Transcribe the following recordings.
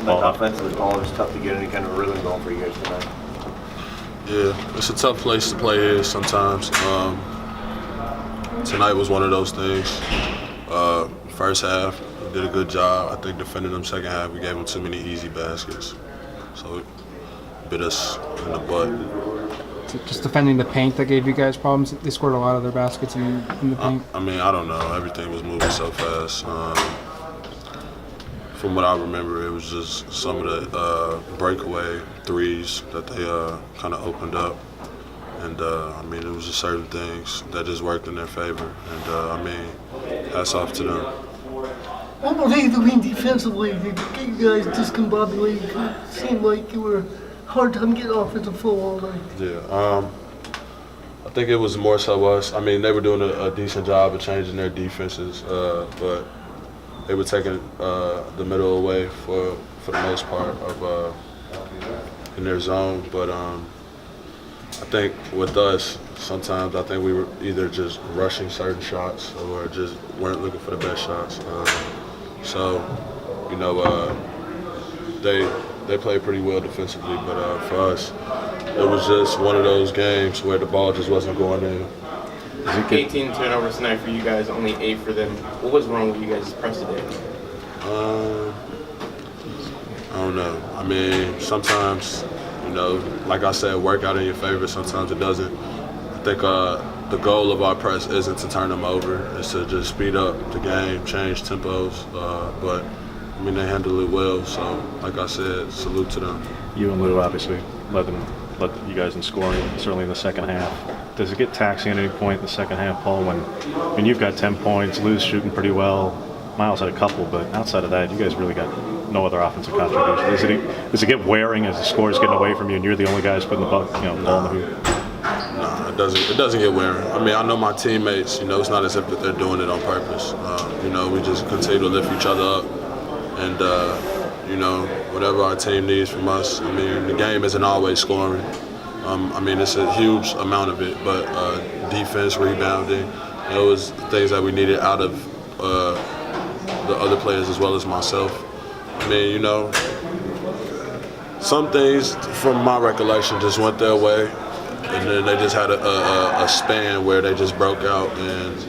Like offensively, Paul, it's tough to get any kind of rhythm going for you guys tonight. Yeah, it's a tough place to play here sometimes. Tonight was one of those things. First half, we did a good job. I think defending them. Second half, we gave them too many easy baskets. So it bit us in the butt. Just defending the paint that gave you guys problems. They scored a lot of their baskets in the paint. I mean, I don't know. Everything was moving so fast. From what I remember, it was just some of the breakaway threes that they kind of opened up. And, I mean, it was just certain things that just worked in their favor. And, I mean, hats off to them. What were they doing defensively to get you guys discombobulated? It seemed like you were hard time getting off at the full all night. Yeah, I think it was more so us. I mean, they were doing a decent job of changing their defenses, but they were taking the middle away for the most part of in their zone. But I think with us, sometimes I think we were either just rushing certain shots or just weren't looking for the best shots. So, you know, they played pretty well defensively, but for us, it was just one of those games where the ball just wasn't going in. 18 turnovers tonight for you guys, only 8 for them. What was wrong with you guys' press today? I don't know. I mean, sometimes, you know, like I said, work out in your favor. Sometimes it doesn't. I think the goal of our press isn't to turn them over. It's to just speed up the game, change tempos. But, I mean, they handled it well. So, like I said, salute to them. You and Lou obviously led you guys in scoring, certainly in the second half. Does it get taxing at any point in the second half, Paul, when you've got 10 points, Lou's shooting pretty well, Miles had a couple, but outside of that, you guys really got no other offensive contribution. Does it get wearing as the score's getting away from you and you're the only guys putting the ball in the hoop? No, it doesn't get wearing. I mean, I know my teammates, you know, it's not as if that they're doing it on purpose. You know, we just continue to lift each other up and, you know, whatever our team needs from us. I mean, the game isn't always scoring. I mean, it's a huge amount of it, but defense, rebounding, those things that we needed out of the other players as well as myself. I mean, you know, some things from my recollection just went their way, and then they just had a span where they just broke out, and,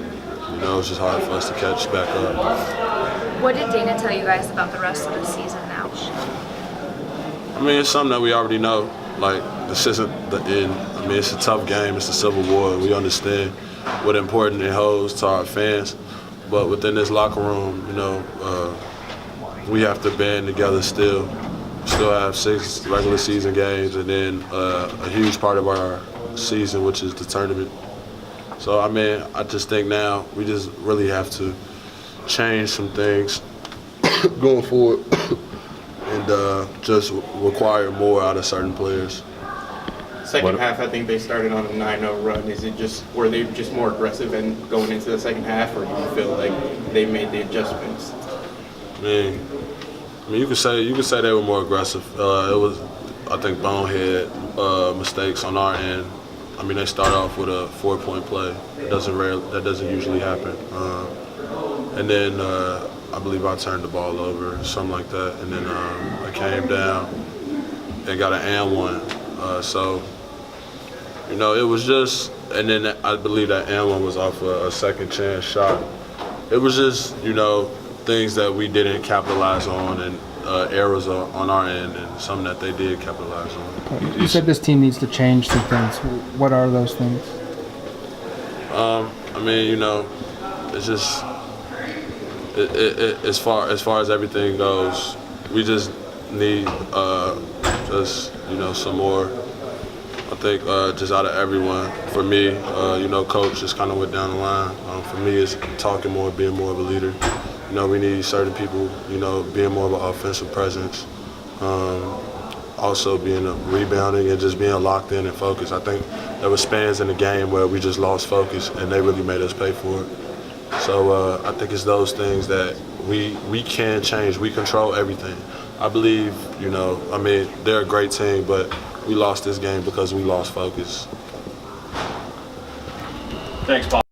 you know, it was just hard for us to catch back up. What did Dana tell you guys about the rest of the season now? I mean, it's something that we already know. Like, this isn't the end. I mean, it's a tough game. It's a Civil War. We understand what important it holds to our fans. But within this locker room, you know, we have to band together still. We still have 6 regular season games and then a huge part of our season, which is the tournament. So, I mean, I just think now we just really have to change some things going forward and just require more out of certain players. Second half, I think they started on a 9-0 run. Were they just more aggressive and going into the second half, or do you feel like they made the adjustments? I mean, you could say they were more aggressive. It was, I think, bonehead mistakes on our end. I mean, they start off with a 4-point play. That doesn't usually happen. And then I believe I turned the ball over, something like that. And then I came down and got an and one. So, you know, it was just, and then I believe that and one was off a second chance shot. It was just, you know, things that we didn't capitalize on and errors on our end and something that they did capitalize on. You said this team needs to change some things. What are those things? I mean, you know, it's just, as far as everything goes, we just need you know, some more. I think just out of everyone. For me, you know, coach just kind of went down the line. For me, it's talking more, being more of a leader. You know, we need certain people, you know, being more of an offensive presence. Also being rebounding and just being locked in and focused. I think there were spans in the game where we just lost focus and they really made us pay for it. So I think it's those things that we can change. We control everything. I believe, you know, I mean, they're a great team, but we lost this game because we lost focus. Thanks, Paul.